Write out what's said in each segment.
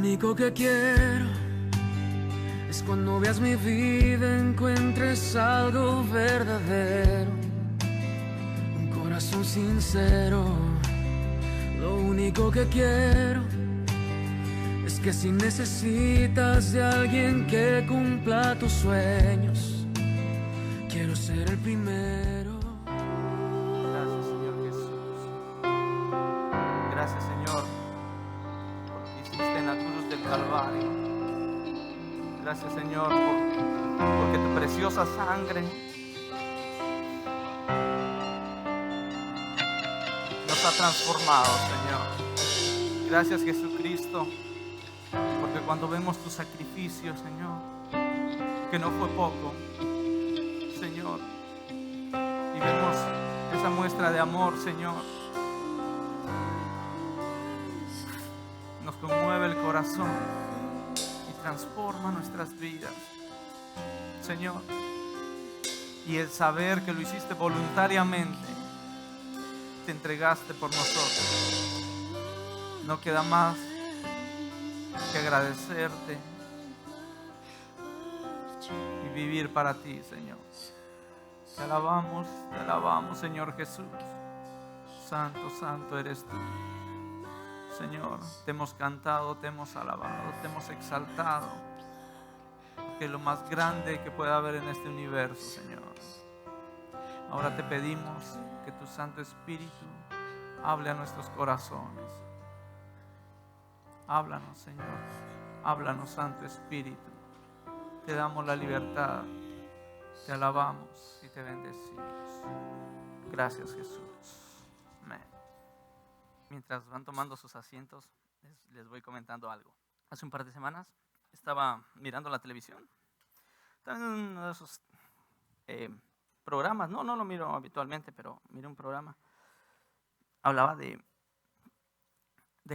único que quiero es cuando veas mi vida encuentres algo verdadero, un corazón sincero. Lo único que quiero es que si necesitas de alguien que cumpla tus sueños, quiero ser el primero. Gracias, Señor Jesús. Gracias, Señor, por lo que hiciste en la cruz del Calvario. Gracias, Señor, porque tu preciosa sangre nos ha transformado, Señor. Gracias, Jesucristo, porque cuando vemos tu sacrificio, Señor, que no fue poco, Señor, y vemos esa muestra de amor, Señor, nos conmueve el corazón y transforma nuestras vidas, Señor. Y el saber que lo hiciste voluntariamente, te entregaste por nosotros, no queda más que agradecerte y vivir para ti, Señor. Te alabamos, Señor Jesús. Santo, santo eres tú. Señor, te hemos cantado, te hemos alabado, te hemos exaltado, porque es lo más grande que pueda haber en este universo, Señor. Ahora te pedimos que tu Santo Espíritu hable a nuestros corazones. Háblanos, Señor. Háblanos, Santo Espíritu. Te damos la libertad. Te alabamos y te bendecimos. Gracias, Jesús. Amén. Mientras van tomando sus asientos, les voy comentando algo. Hace un par de semanas estaba mirando la televisión. Estaba en uno de esos programas. No lo miro habitualmente, pero miré un programa. Hablaba de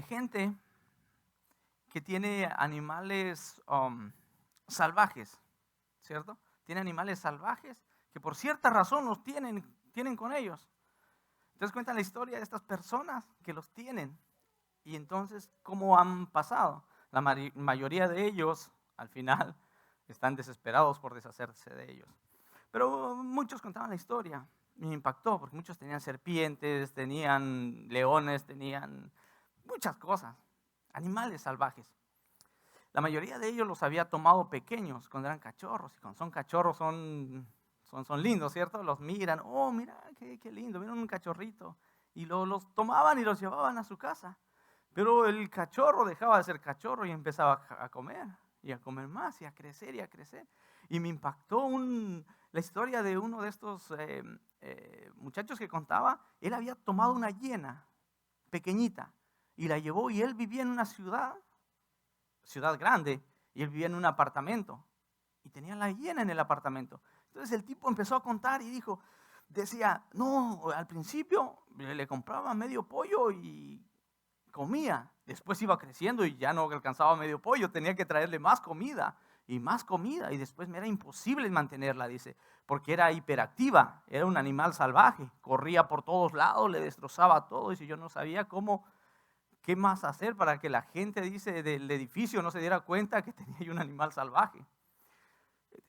gente que tiene animales salvajes, ¿cierto? Tiene animales salvajes que por cierta razón los tienen con ellos. Entonces cuentan la historia de estas personas que los tienen y entonces cómo han pasado. La mayoría de ellos al final están desesperados por deshacerse de ellos. Pero muchos contaban la historia y me impactó porque muchos tenían serpientes, tenían leones, tenían muchas cosas, animales salvajes. La mayoría de ellos los había tomado pequeños cuando eran cachorros. Y cuando son cachorros son lindos, ¿cierto? Los miran, oh, mira, qué lindo, miren un cachorrito. Y los tomaban y los llevaban a su casa. Pero el cachorro dejaba de ser cachorro y empezaba a comer. Y a comer más, y a crecer, y a crecer. Y me impactó la historia de uno de estos muchachos que contaba. Él había tomado una hiena pequeñita y la llevó, y él vivía en una ciudad grande, y él vivía en un apartamento y tenía la hiena en el apartamento. Entonces el tipo empezó a contar y decía, no, al principio le compraba medio pollo y comía, después iba creciendo y ya no alcanzaba medio pollo, tenía que traerle más comida y después me era imposible mantenerla, dice, porque era hiperactiva, era un animal salvaje, corría por todos lados, le destrozaba todo, y si yo no sabía qué más hacer para que la gente, dice, del edificio no se diera cuenta que tenía un animal salvaje.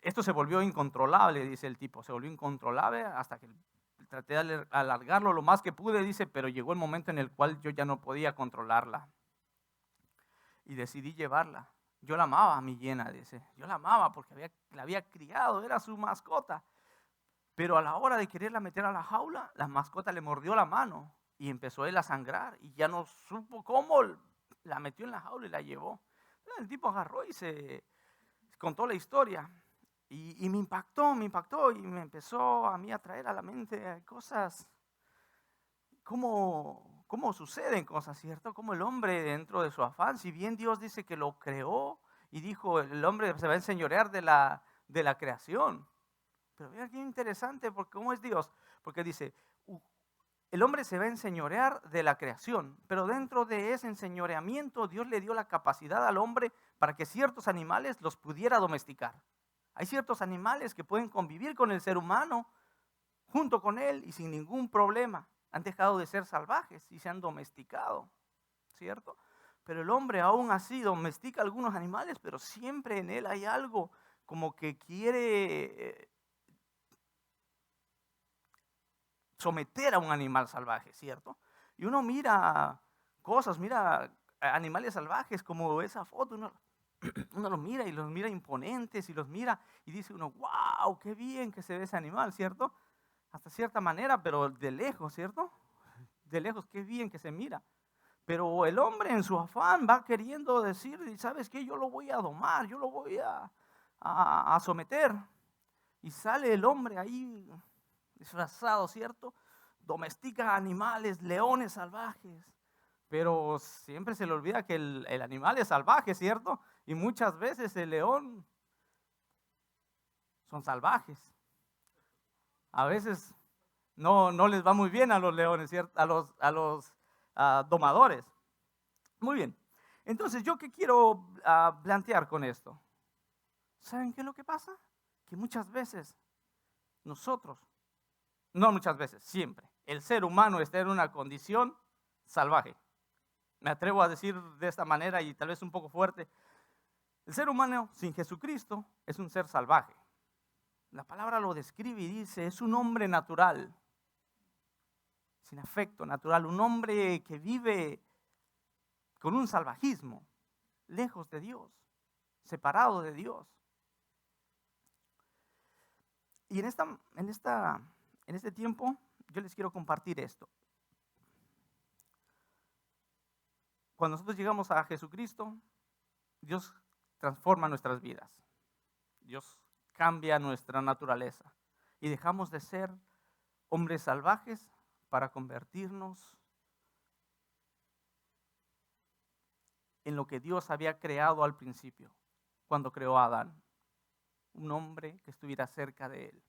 Esto se volvió incontrolable, dice el tipo, se volvió incontrolable hasta que traté de alargarlo lo más que pude, dice, pero llegó el momento en el cual yo ya no podía controlarla y decidí llevarla. Yo la amaba a mi hiena, dice, yo la amaba porque la había criado, era su mascota, pero a la hora de quererla meter a la jaula, la mascota le mordió la mano y empezó él a sangrar y ya no supo cómo, la metió en la jaula y la llevó. Entonces el tipo agarró y se contó la historia. Y me impactó y me empezó a mí a traer a la mente cosas, cómo suceden cosas, ¿cierto? Como el hombre dentro de su afán, si bien Dios dice que lo creó y dijo el hombre se va a enseñorear de la creación. Pero vean qué interesante, porque ¿cómo es Dios? Porque dice, el hombre se va a enseñorear de la creación, pero dentro de ese enseñoreamiento Dios le dio la capacidad al hombre para que ciertos animales los pudiera domesticar. Hay ciertos animales que pueden convivir con el ser humano junto con él y sin ningún problema. Han dejado de ser salvajes y se han domesticado, ¿cierto? Pero el hombre aún así domestica algunos animales, pero siempre en él hay algo como que quiere someter a un animal salvaje, ¿cierto? Y uno mira cosas, mira animales salvajes como esa foto, uno los mira y los mira imponentes y los mira y dice uno, wow, qué bien que se ve ese animal, ¿cierto? Hasta cierta manera, pero de lejos, ¿cierto? De lejos, qué bien que se mira. Pero el hombre en su afán va queriendo decir, ¿sabes qué? Yo lo voy a domar, yo lo voy a someter. Y sale el hombre ahí disfrazado, ¿cierto? Domestica animales, leones salvajes. Pero siempre se le olvida que el animal es salvaje, ¿cierto? Y muchas veces el león son salvajes. A veces no les va muy bien a los leones, ¿cierto? A los domadores. Muy bien. Entonces, ¿yo qué quiero plantear con esto? ¿Saben qué es lo que pasa? Que muchas veces nosotros, no muchas veces, siempre, el ser humano está en una condición salvaje. Me atrevo a decir de esta manera y tal vez un poco fuerte. El ser humano sin Jesucristo es un ser salvaje. La palabra lo describe y dice, es un hombre natural, sin afecto natural, un hombre que vive con un salvajismo, lejos de Dios, separado de Dios. Y en este tiempo yo les quiero compartir esto. Cuando nosotros llegamos a Jesucristo, Dios transforma nuestras vidas. Dios cambia nuestra naturaleza y dejamos de ser hombres salvajes para convertirnos en lo que Dios había creado al principio, cuando creó a Adán, un hombre que estuviera cerca de él.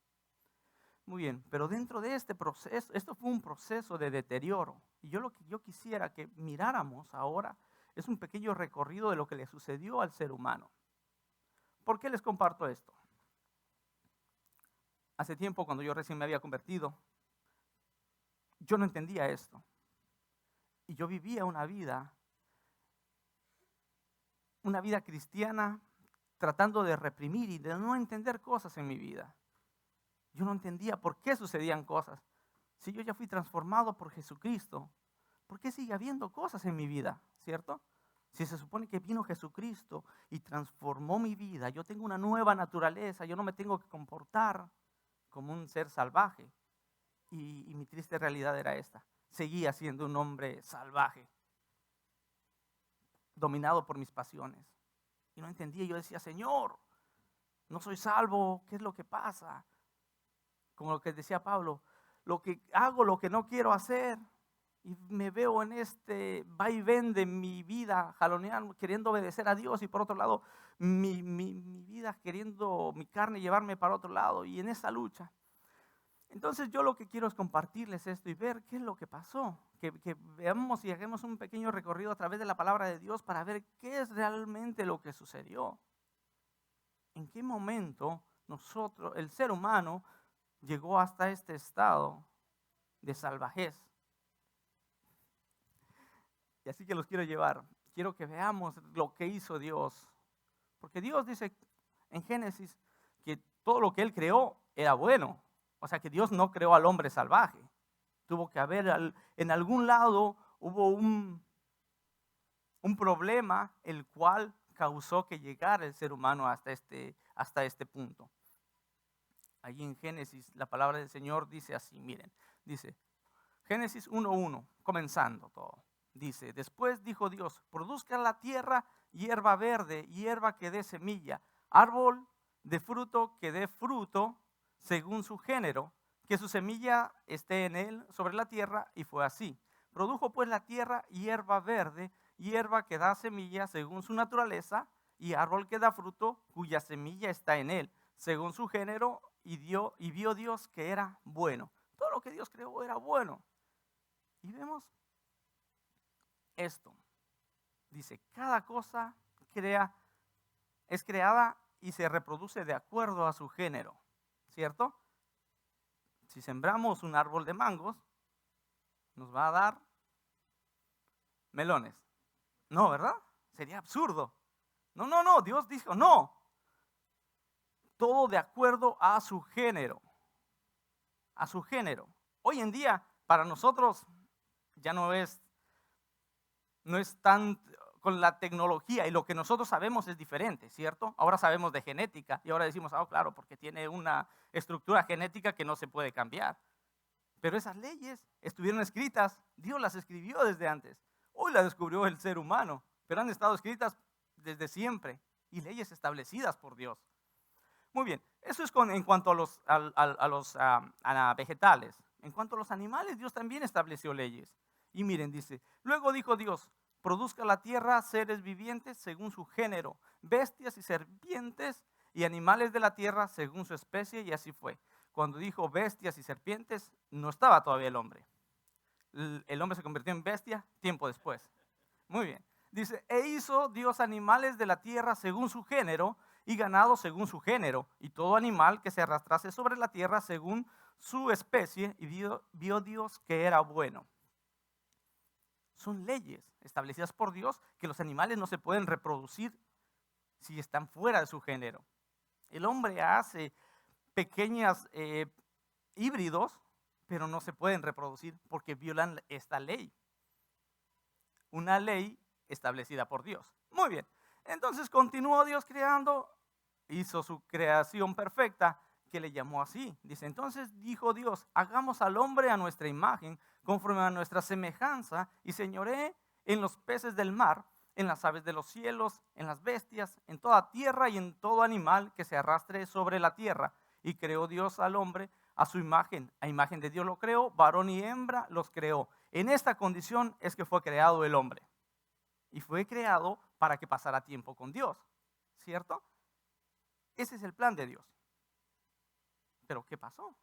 Muy bien, pero dentro de este proceso, esto fue un proceso de deterioro. Y lo que yo quisiera que miráramos ahora es un pequeño recorrido de lo que le sucedió al ser humano. ¿Por qué les comparto esto? Hace tiempo, cuando yo recién me había convertido, yo no entendía esto. Y yo vivía una vida cristiana tratando de reprimir y de no entender cosas en mi vida. Yo no entendía por qué sucedían cosas. Si yo ya fui transformado por Jesucristo, ¿por qué sigue habiendo cosas en mi vida? ¿Cierto? Si se supone que vino Jesucristo y transformó mi vida, yo tengo una nueva naturaleza, yo no me tengo que comportar como un ser salvaje. Y mi triste realidad era esta. Seguía siendo un hombre salvaje, dominado por mis pasiones. Y no entendía, yo decía, Señor, no soy salvo, ¿qué es lo que pasa? Como lo que decía Pablo, lo que hago, lo que no quiero hacer, y me veo en este vaivén de mi vida, jaloneando, queriendo obedecer a Dios, y por otro lado, mi vida queriendo, mi carne llevarme para otro lado, y en esa lucha. Entonces yo lo que quiero es compartirles esto y ver qué es lo que pasó, que veamos y hagamos un pequeño recorrido a través de la palabra de Dios para ver qué es realmente lo que sucedió. En qué momento nosotros, el ser humano, llegó hasta este estado de salvajez. Y así que los quiero llevar. Quiero que veamos lo que hizo Dios. Porque Dios dice en Génesis que todo lo que Él creó era bueno. O sea que Dios no creó al hombre salvaje. Tuvo que haber, en algún lado hubo un problema el cual causó que llegara el ser humano hasta este punto. Allí en Génesis, la palabra del Señor dice así, miren, dice, Génesis 1:1, comenzando todo. Dice, después dijo Dios, produzca la tierra hierba verde, hierba que dé semilla, árbol de fruto que dé fruto según su género, que su semilla esté en él sobre la tierra, y fue así. Produjo pues la tierra hierba verde, hierba que da semilla según su naturaleza, y árbol que da fruto cuya semilla está en él, según su género, y vio Dios que era bueno. Todo lo que Dios creó era bueno. Y vemos esto. Dice, cada cosa es creada y se reproduce de acuerdo a su género. ¿Cierto? Si sembramos un árbol de mangos, nos va a dar melones. No, ¿verdad? Sería absurdo. No, Dios dijo no. Todo de acuerdo a su género. A su género. Hoy en día, para nosotros, ya no es tan, con la tecnología y lo que nosotros sabemos es diferente, ¿cierto? Ahora sabemos de genética y ahora decimos, claro, porque tiene una estructura genética que no se puede cambiar. Pero esas leyes estuvieron escritas, Dios las escribió desde antes. Hoy las descubrió el ser humano, pero han estado escritas desde siempre y leyes establecidas por Dios. Muy bien, eso es en cuanto a los vegetales. En cuanto a los animales, Dios también estableció leyes. Y miren, dice, luego dijo Dios, produzca la tierra seres vivientes según su género, bestias y serpientes y animales de la tierra según su especie, y así fue. Cuando dijo bestias y serpientes, no estaba todavía el hombre. El hombre se convirtió en bestia tiempo después. Muy bien. Dice, e hizo Dios animales de la tierra según su género, y ganado según su género, y todo animal que se arrastrase sobre la tierra según su especie, y vio Dios que era bueno. Son leyes establecidas por Dios que los animales no se pueden reproducir si están fuera de su género. El hombre hace pequeños híbridos, pero no se pueden reproducir porque violan esta ley. Una ley establecida por Dios. Muy bien. Entonces continuó Dios creando, hizo su creación perfecta, que le llamó así. Dice, entonces dijo Dios, hagamos al hombre a nuestra imagen, conforme a nuestra semejanza, y señoree en los peces del mar, en las aves de los cielos, en las bestias, en toda tierra y en todo animal que se arrastre sobre la tierra. Y creó Dios al hombre a su imagen. A imagen de Dios lo creó, varón y hembra los creó. En esta condición es que fue creado el hombre. Y fue creado para que pasara tiempo con Dios, ¿cierto? Ese es el plan de Dios. ¿Pero qué pasó?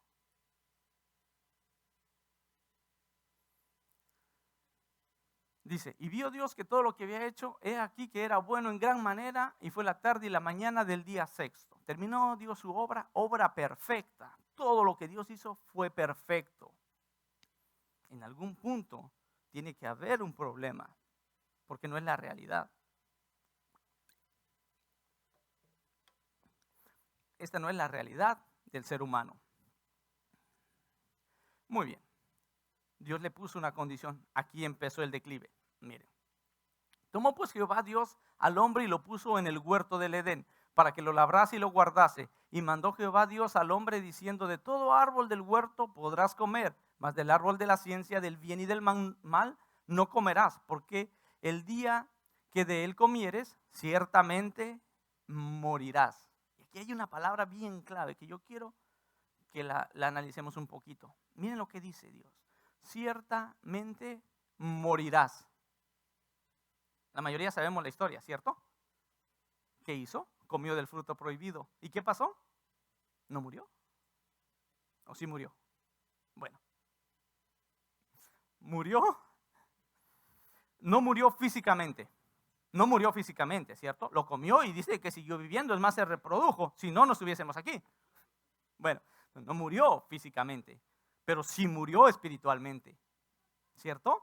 Dice, y vio Dios que todo lo que había hecho, he aquí que era bueno en gran manera, y fue la tarde y la mañana del día sexto. Terminó Dios su obra perfecta. Todo lo que Dios hizo fue perfecto. En algún punto tiene que haber un problema, porque no es la realidad. Esta no es la realidad del ser humano. Muy bien. Dios le puso una condición. Aquí empezó el declive. Miren. Tomó pues Jehová Dios al hombre y lo puso en el huerto del Edén, para que lo labrase y lo guardase. Y mandó Jehová Dios al hombre diciendo, de todo árbol del huerto podrás comer, mas del árbol de la ciencia del bien y del mal no comerás, porque el día que de él comieres, ciertamente morirás. Y aquí hay una palabra bien clave que yo quiero que la analicemos un poquito. Miren lo que dice Dios. Ciertamente morirás. La mayoría sabemos la historia, ¿cierto? ¿Qué hizo? Comió del fruto prohibido. ¿Y qué pasó? ¿No murió? ¿O sí murió? Bueno. ¿Murió? No murió físicamente. No murió físicamente, ¿cierto? Lo comió y dice que siguió viviendo, es más, se reprodujo. Si no, no estuviésemos aquí. Bueno, no murió físicamente, pero sí murió espiritualmente, ¿cierto?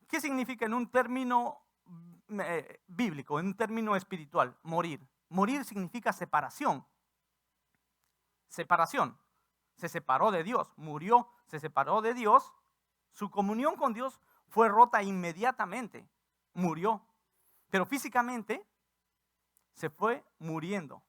¿Qué significa en un término bíblico, en un término espiritual, morir? Morir significa separación. Separación. Se separó de Dios, murió, se separó de Dios. Su comunión con Dios fue rota inmediatamente. Murió. Pero físicamente se fue muriendo.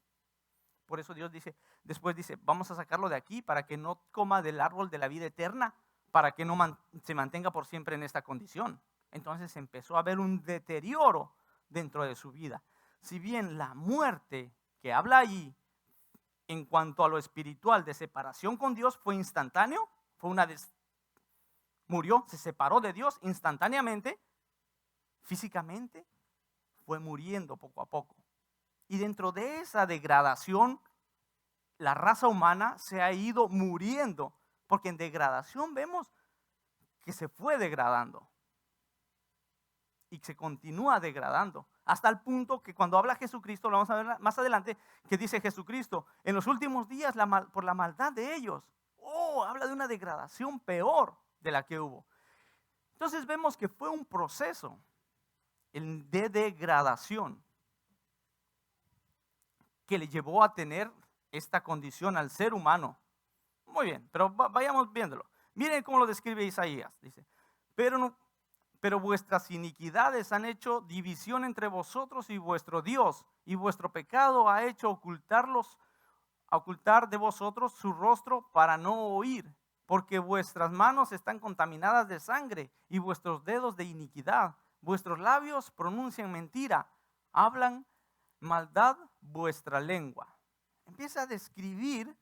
Por eso Dios dice, después dice, vamos a sacarlo de aquí para que no coma del árbol de la vida eterna, para que no se mantenga por siempre en esta condición. Entonces empezó a haber un deterioro dentro de su vida. Si bien la muerte que habla allí, en cuanto a lo espiritual de separación con Dios, fue instantáneo, murió, se separó de Dios instantáneamente, físicamente fue muriendo poco a poco. Y dentro de esa degradación, la raza humana se ha ido muriendo, porque en degradación vemos que se fue degradando y se continúa degradando, hasta el punto que cuando habla Jesucristo, lo vamos a ver más adelante, que dice Jesucristo, en los últimos días por la maldad de ellos, habla de una degradación peor de la que hubo. Entonces vemos que fue un proceso. de degradación que le llevó a tener esta condición al ser humano. Muy bien, pero vayamos viéndolo. Miren cómo lo describe Isaías. Dice, pero vuestras iniquidades han hecho división entre vosotros y vuestro Dios, y vuestro pecado ha hecho ocultar de vosotros su rostro para no oír, porque vuestras manos están contaminadas de sangre y vuestros dedos de iniquidad. Vuestros labios pronuncian mentira, hablan maldad vuestra lengua. Empieza a describir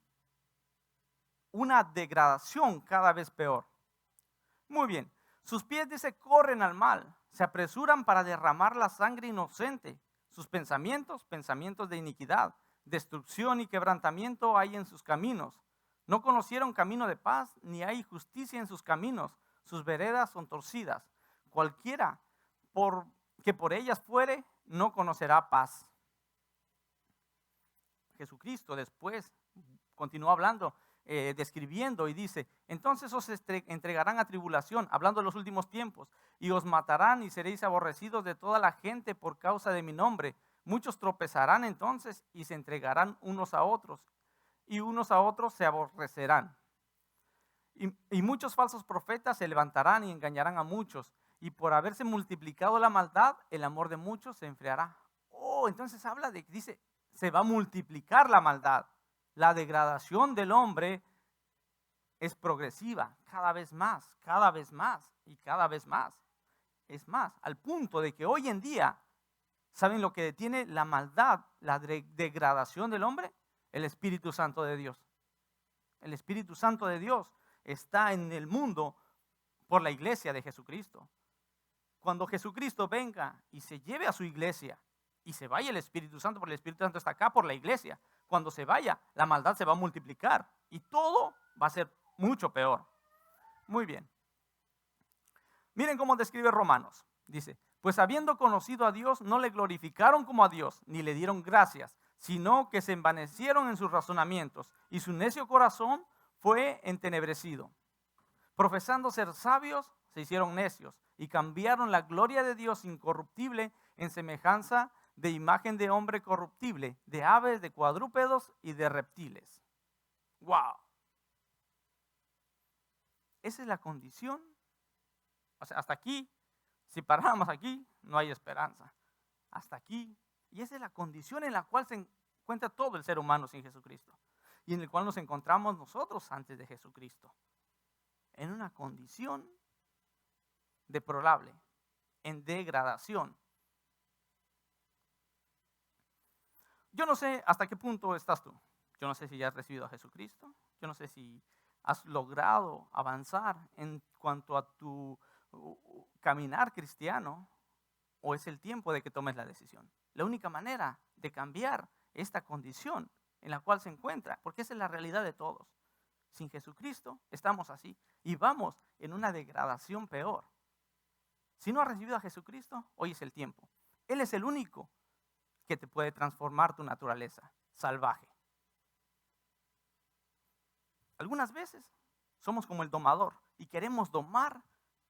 una degradación cada vez peor. Muy bien, sus pies, dice, corren al mal, se apresuran para derramar la sangre inocente. Sus pensamientos, pensamientos de iniquidad, destrucción y quebrantamiento hay en sus caminos. No conocieron camino de paz, ni hay justicia en sus caminos. Sus veredas son torcidas. Cualquiera que por ellas fuere, no conocerá paz. Jesucristo después continúa hablando, describiendo y dice, entonces os entregarán a tribulación, hablando de los últimos tiempos, y os matarán y seréis aborrecidos de toda la gente por causa de mi nombre. Muchos tropezarán entonces y se entregarán unos a otros, y unos a otros se aborrecerán. Y muchos falsos profetas se levantarán y engañarán a muchos, y por haberse multiplicado la maldad, el amor de muchos se enfriará. Oh, entonces habla de, dice, se va a multiplicar la maldad. La degradación del hombre es progresiva, cada vez más y cada vez más. Es más, al punto de que hoy en día, ¿saben lo que detiene la maldad, la degradación del hombre? El Espíritu Santo de Dios. El Espíritu Santo de Dios está en el mundo por la iglesia de Jesucristo. Cuando Jesucristo venga y se lleve a su iglesia y se vaya el Espíritu Santo, porque el Espíritu Santo está acá por la iglesia, cuando se vaya, la maldad se va a multiplicar y todo va a ser mucho peor. Muy bien. Miren cómo describe Romanos. Dice, pues habiendo conocido a Dios, no le glorificaron como a Dios, ni le dieron gracias, sino que se envanecieron en sus razonamientos, y su necio corazón fue entenebrecido. Profesando ser sabios, se hicieron necios, y cambiaron la gloria de Dios incorruptible en semejanza de imagen de hombre corruptible, de aves, de cuadrúpedos y de reptiles. ¡Wow! Esa es la condición. O sea, hasta aquí, si paramos aquí, no hay esperanza. Hasta aquí. Y esa es la condición en la cual se encuentra todo el ser humano sin Jesucristo. Y en el cual nos encontramos nosotros antes de Jesucristo. En una condición deplorable, en degradación. Yo no sé hasta qué punto estás tú. Yo no sé si ya has recibido a Jesucristo. Yo no sé si has logrado avanzar en cuanto a tu caminar cristiano, o es el tiempo de que tomes la decisión. La única manera de cambiar esta condición en la cual se encuentra, porque esa es la realidad de todos. Sin Jesucristo estamos así y vamos en una degradación peor. Si no has recibido a Jesucristo, hoy es el tiempo. Él es el único que te puede transformar tu naturaleza salvaje. Algunas veces somos como el domador y queremos domar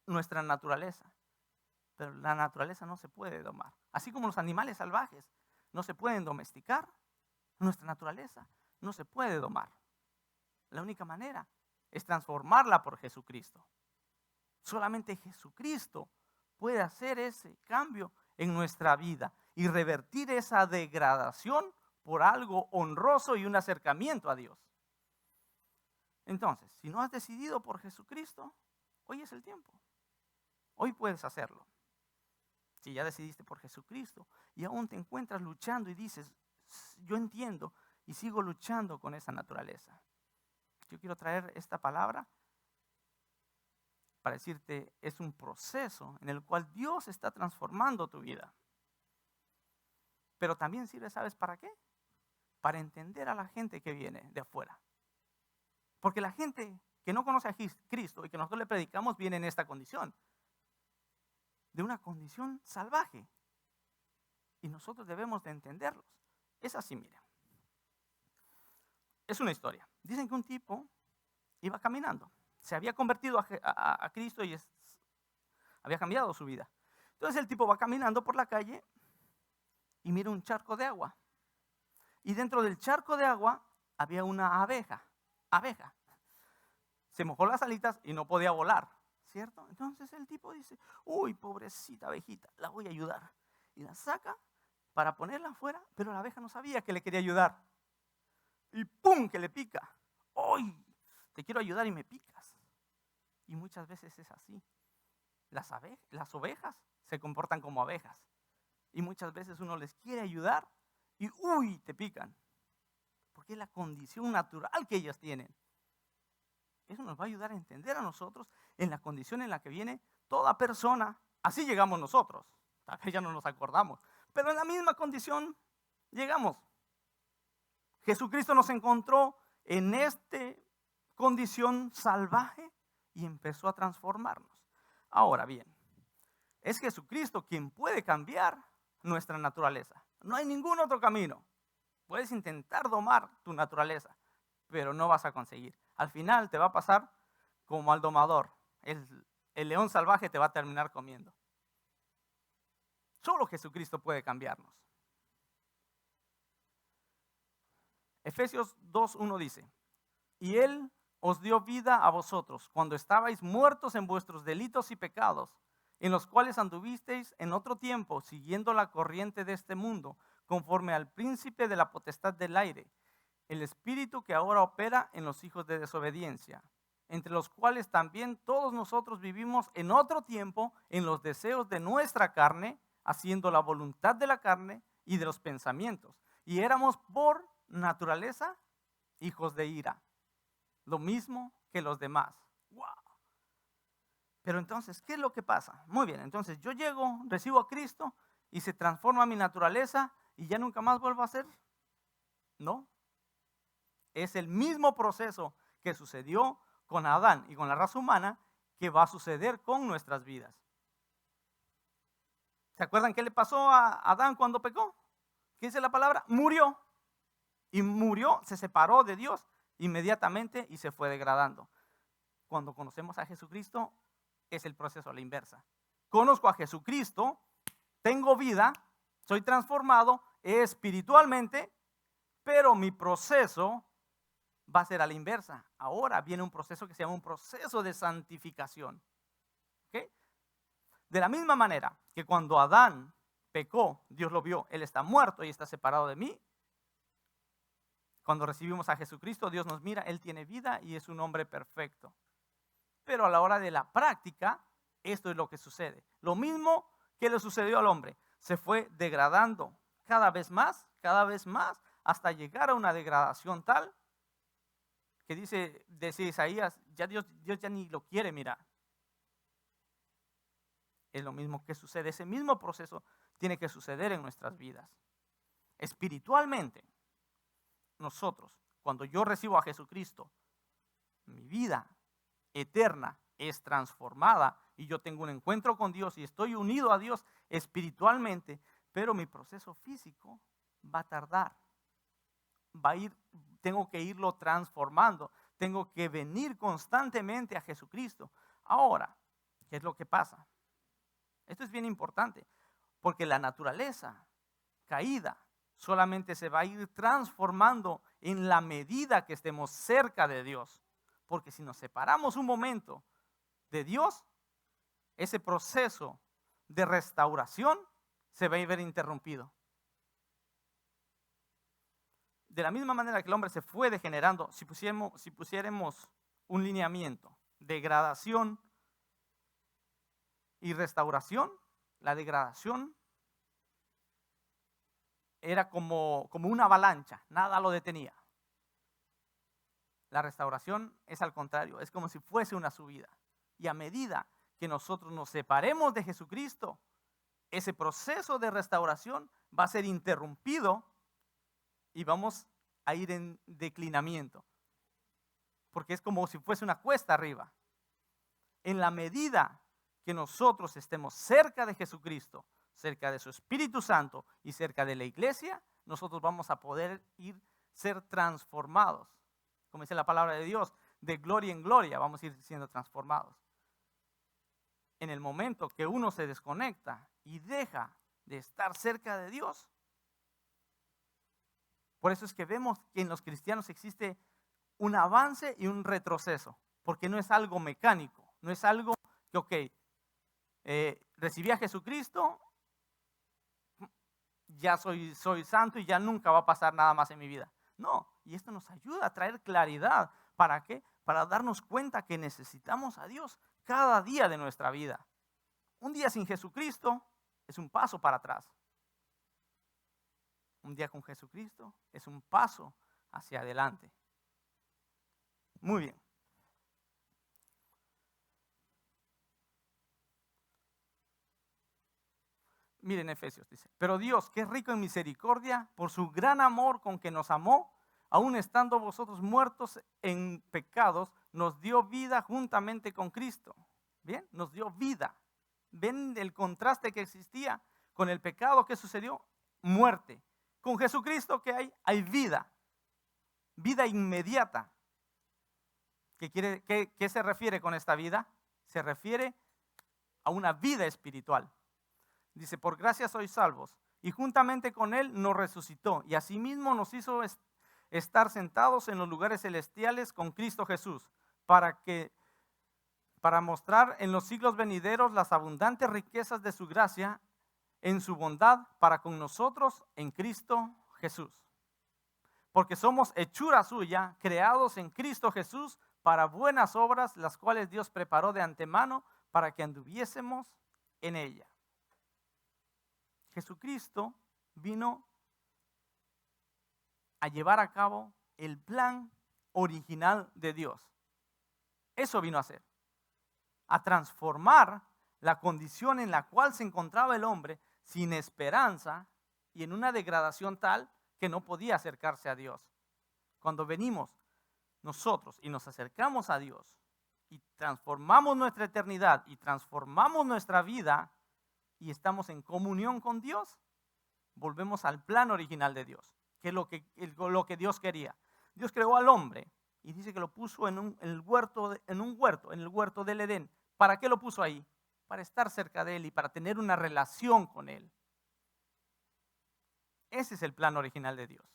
nuestra naturaleza, pero la naturaleza no se puede domar. Así como los animales salvajes no se pueden domesticar, nuestra naturaleza no se puede domar. La única manera es transformarla por Jesucristo. Solamente Jesucristo puede hacer ese cambio en nuestra vida y revertir esa degradación por algo honroso y un acercamiento a Dios. Entonces, si no has decidido por Jesucristo, hoy es el tiempo. Hoy puedes hacerlo. Si ya decidiste por Jesucristo y aún te encuentras luchando y dices, yo entiendo y sigo luchando con esa naturaleza. Yo quiero traer esta palabra para decirte, es un proceso en el cual Dios está transformando tu vida. Pero también sirve, ¿sabes para qué? Para entender a la gente que viene de afuera. Porque la gente que no conoce a Cristo y que nosotros le predicamos viene en esta condición. De una condición salvaje. Y nosotros debemos de entenderlos. Es así, mira. Es una historia. Dicen que un tipo iba caminando. Se había convertido a Cristo y había cambiado su vida. Entonces el tipo va caminando por la calle y mira un charco de agua. Y dentro del charco de agua había una abeja. Se mojó las alitas y no podía volar, ¿cierto? Entonces el tipo dice, uy, pobrecita abejita, la voy a ayudar. Y la saca para ponerla afuera, pero la abeja no sabía que le quería ayudar. Y ¡pum!, que le pica. ¡Uy! Te quiero ayudar y me picas. Y muchas veces es así. Las ovejas se comportan como abejas. Y muchas veces uno les quiere ayudar y ¡uy!, te pican. Porque es la condición natural que ellas tienen. Eso nos va a ayudar a entender a nosotros en la condición en la que viene toda persona. Así llegamos nosotros. Tal vez ya no nos acordamos. Pero en la misma condición llegamos. Jesucristo nos encontró en esta condición salvaje y empezó a transformarnos. Ahora bien, es Jesucristo quien puede cambiar nuestra naturaleza. No hay ningún otro camino. Puedes intentar domar tu naturaleza, pero no vas a conseguir. Al final te va a pasar como al domador. El león salvaje te va a terminar comiendo. Solo Jesucristo puede cambiarnos. Efesios 2:1 dice, y Él os dio vida a vosotros cuando estabais muertos en vuestros delitos y pecados, en los cuales anduvisteis en otro tiempo, siguiendo la corriente de este mundo, conforme al príncipe de la potestad del aire, el espíritu que ahora opera en los hijos de desobediencia, entre los cuales también todos nosotros vivimos en otro tiempo en los deseos de nuestra carne, haciendo la voluntad de la carne y de los pensamientos. Y éramos por naturaleza hijos de ira, lo mismo que los demás. ¡Wow! Pero entonces, ¿qué es lo que pasa? Muy bien, entonces yo llego, recibo a Cristo y se transforma mi naturaleza y ya nunca más vuelvo a ser. No. Es el mismo proceso que sucedió con Adán y con la raza humana que va a suceder con nuestras vidas. ¿Se acuerdan qué le pasó a Adán cuando pecó? ¿Qué dice la palabra? Murió. Y murió, se separó de Dios inmediatamente y se fue degradando. Cuando conocemos a Jesucristo, es el proceso a la inversa. Conozco a Jesucristo, tengo vida, soy transformado espiritualmente, pero mi proceso va a ser a la inversa. Ahora viene un proceso que se llama un proceso de santificación. ¿Okay? De la misma manera que cuando Adán pecó, Dios lo vio, él está muerto y está separado de mí. Cuando recibimos a Jesucristo, Dios nos mira, Él tiene vida y es un hombre perfecto. Pero a la hora de la práctica, esto es lo que sucede. Lo mismo que le sucedió al hombre. Se fue degradando cada vez más, hasta llegar a una degradación tal que dice Isaías, ya Dios ya ni lo quiere mirar. Es lo mismo que sucede. Ese mismo proceso tiene que suceder en nuestras vidas. Espiritualmente, nosotros, cuando yo recibo a Jesucristo, mi vida eterna es transformada y yo tengo un encuentro con Dios y estoy unido a Dios espiritualmente, pero mi proceso físico va a tardar. Tengo que irlo transformando, tengo que venir constantemente a Jesucristo. Ahora, ¿qué es lo que pasa? Esto es bien importante, porque la naturaleza caída solamente se va a ir transformando en la medida que estemos cerca de Dios. Porque si nos separamos un momento de Dios, ese proceso de restauración se va a ver interrumpido. De la misma manera que el hombre se fue degenerando, si pusiéramos un lineamiento, degradación y restauración, la degradación era como una avalancha, nada lo detenía. La restauración es al contrario, es como si fuese una subida. Y a medida que nosotros nos separemos de Jesucristo, ese proceso de restauración va a ser interrumpido y vamos a ir en declinamiento. Porque es como si fuese una cuesta arriba. En la medida que nosotros estemos cerca de Jesucristo, cerca de su Espíritu Santo y cerca de la iglesia, nosotros vamos a poder ser transformados. Como dice la palabra de Dios, de gloria en gloria vamos a ir siendo transformados. en el momento que uno se desconecta y deja de estar cerca de Dios. Por eso es que vemos que en los cristianos existe un avance y un retroceso, porque no es algo mecánico, no es algo que, recibí a Jesucristo, ya soy santo y ya nunca va a pasar nada más en mi vida. No, y esto nos ayuda a traer claridad. ¿Para qué? Para darnos cuenta que necesitamos a Dios cada día de nuestra vida. Un día sin Jesucristo es un paso para atrás. Un día con Jesucristo es un paso hacia adelante. Muy bien. Miren Efesios, dice, pero Dios, que es rico en misericordia, por su gran amor con que nos amó, aun estando vosotros muertos en pecados, nos dio vida juntamente con Cristo. ¿Bien? Nos dio vida. ¿Ven el contraste que existía con el pecado? ¿Qué sucedió? Muerte. Con Jesucristo, ¿qué hay? Hay vida. Vida inmediata. ¿Qué se refiere con esta vida? Se refiere a una vida espiritual. Dice, por gracia sois salvos, y juntamente con Él nos resucitó, y asimismo nos hizo estar sentados en los lugares celestiales con Cristo Jesús, para mostrar en los siglos venideros las abundantes riquezas de su gracia, en su bondad para con nosotros en Cristo Jesús. Porque somos hechura suya, creados en Cristo Jesús, para buenas obras, las cuales Dios preparó de antemano para que anduviésemos en ella. Jesucristo vino a llevar a cabo el plan original de Dios. Eso vino a hacer. A transformar la condición en la cual se encontraba el hombre sin esperanza y en una degradación tal que no podía acercarse a Dios. Cuando venimos nosotros y nos acercamos a Dios y transformamos nuestra eternidad y transformamos nuestra vida y estamos en comunión con Dios, volvemos al plan original de Dios, que es lo que Dios quería. Dios creó al hombre y dice que lo puso en el huerto del Edén. ¿Para qué lo puso ahí? Para estar cerca de Él y para tener una relación con Él. Ese es el plan original de Dios.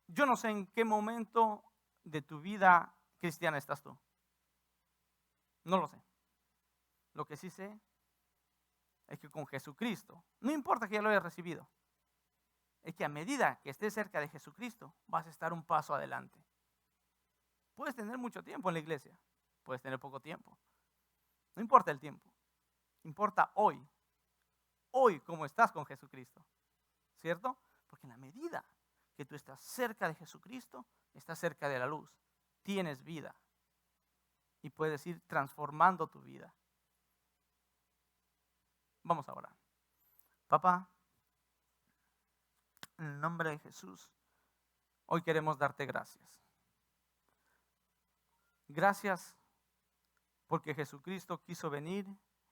Yo no sé en qué momento de tu vida cristiana estás tú. No lo sé. Lo que sí sé es que con Jesucristo, no importa que ya lo hayas recibido, es que a medida que estés cerca de Jesucristo, vas a estar un paso adelante. Puedes tener mucho tiempo en la iglesia, puedes tener poco tiempo. No importa el tiempo, importa hoy cómo estás con Jesucristo, ¿cierto? Porque en la medida que tú estás cerca de Jesucristo, estás cerca de la luz, tienes vida y puedes ir transformando tu vida. Vamos a orar. Papá, en el nombre de Jesús, hoy queremos darte gracias. Gracias porque Jesucristo quiso venir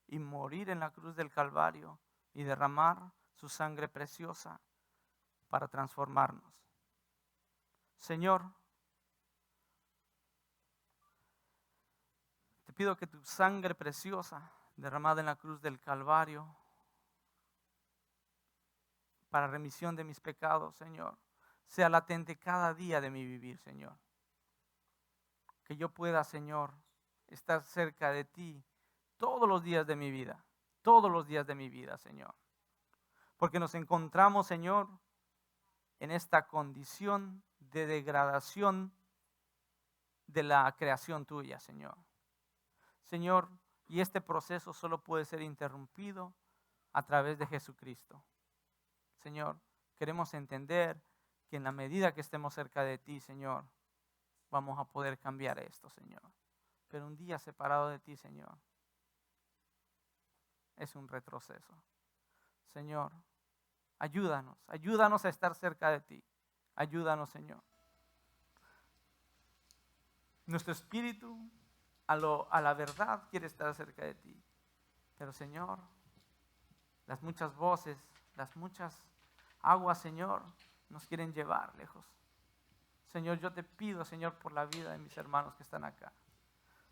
y morir en la cruz del Calvario y derramar su sangre preciosa para transformarnos. Señor, te pido que tu sangre preciosa derramada en la cruz del Calvario para remisión de mis pecados, Señor, sea latente cada día de mi vivir, Señor. Que yo pueda, Señor, estar cerca de ti todos los días de mi vida, Señor. Porque nos encontramos, Señor, en esta condición de degradación de la creación tuya, Señor. Señor, y este proceso solo puede ser interrumpido a través de Jesucristo. Señor, queremos entender que en la medida que estemos cerca de ti, Señor, vamos a poder cambiar esto, Señor. Pero un día separado de ti, Señor, es un retroceso. Señor, ayúdanos a estar cerca de ti. Ayúdanos, Señor. Nuestro espíritu a la verdad quiere estar cerca de ti. Pero, Señor, las muchas voces, las muchas aguas, Señor, nos quieren llevar lejos. Señor, yo te pido, Señor, por la vida de mis hermanos que están acá.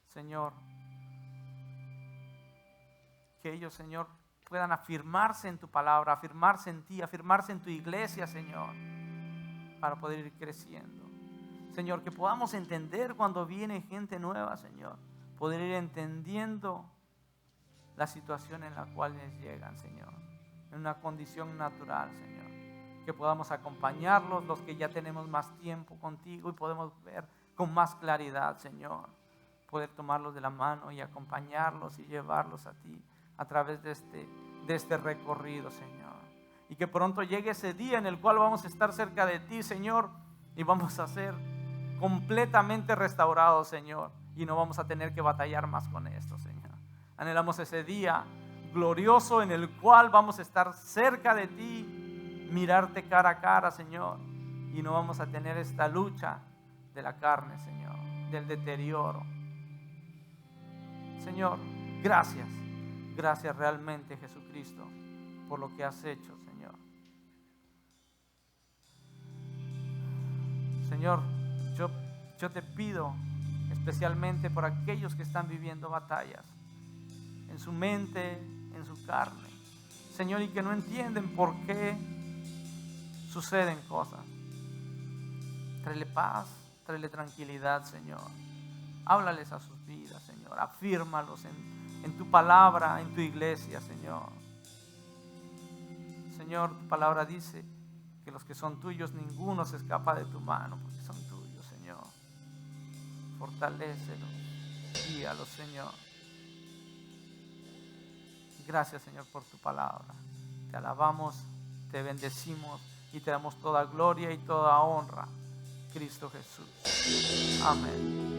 Señor, que ellos, Señor, puedan afirmarse en tu palabra, afirmarse en ti, afirmarse en tu iglesia, Señor, para poder ir creciendo. Señor, que podamos entender cuando viene gente nueva, Señor, poder ir entendiendo la situación en la cual les llegan, Señor, en una condición natural, Señor, que podamos acompañarlos, los que ya tenemos más tiempo contigo y podemos ver con más claridad, Señor, poder tomarlos de la mano y acompañarlos y llevarlos a ti a través de este recorrido, Señor. Y que pronto llegue ese día en el cual vamos a estar cerca de ti, Señor, y vamos a ser completamente restaurados, Señor, y no vamos a tener que batallar más con esto, Señor. Anhelamos ese día glorioso en el cual vamos a estar cerca de ti, mirarte cara a cara, Señor, y no vamos a tener esta lucha de la carne, Señor, del deterioro. Señor, gracias. Gracias realmente, Jesucristo, por lo que has hecho, Señor. Señor, yo te pido especialmente por aquellos que están viviendo batallas en su mente, en su carne, Señor, y que no entienden por qué suceden cosas. Tráele paz, tráele tranquilidad, Señor. Háblales a sus vidas, Señor. Afírmalos en tu palabra, en tu iglesia, Señor. Señor, tu palabra dice que los que son tuyos, ninguno se escapa de tu mano, porque son tuyos, Señor. Fortalécelos, guíalos, Señor. Gracias, Señor, por tu palabra. Te alabamos, te bendecimos y te damos toda gloria y toda honra. Cristo Jesús. Amén.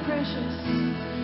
Precious.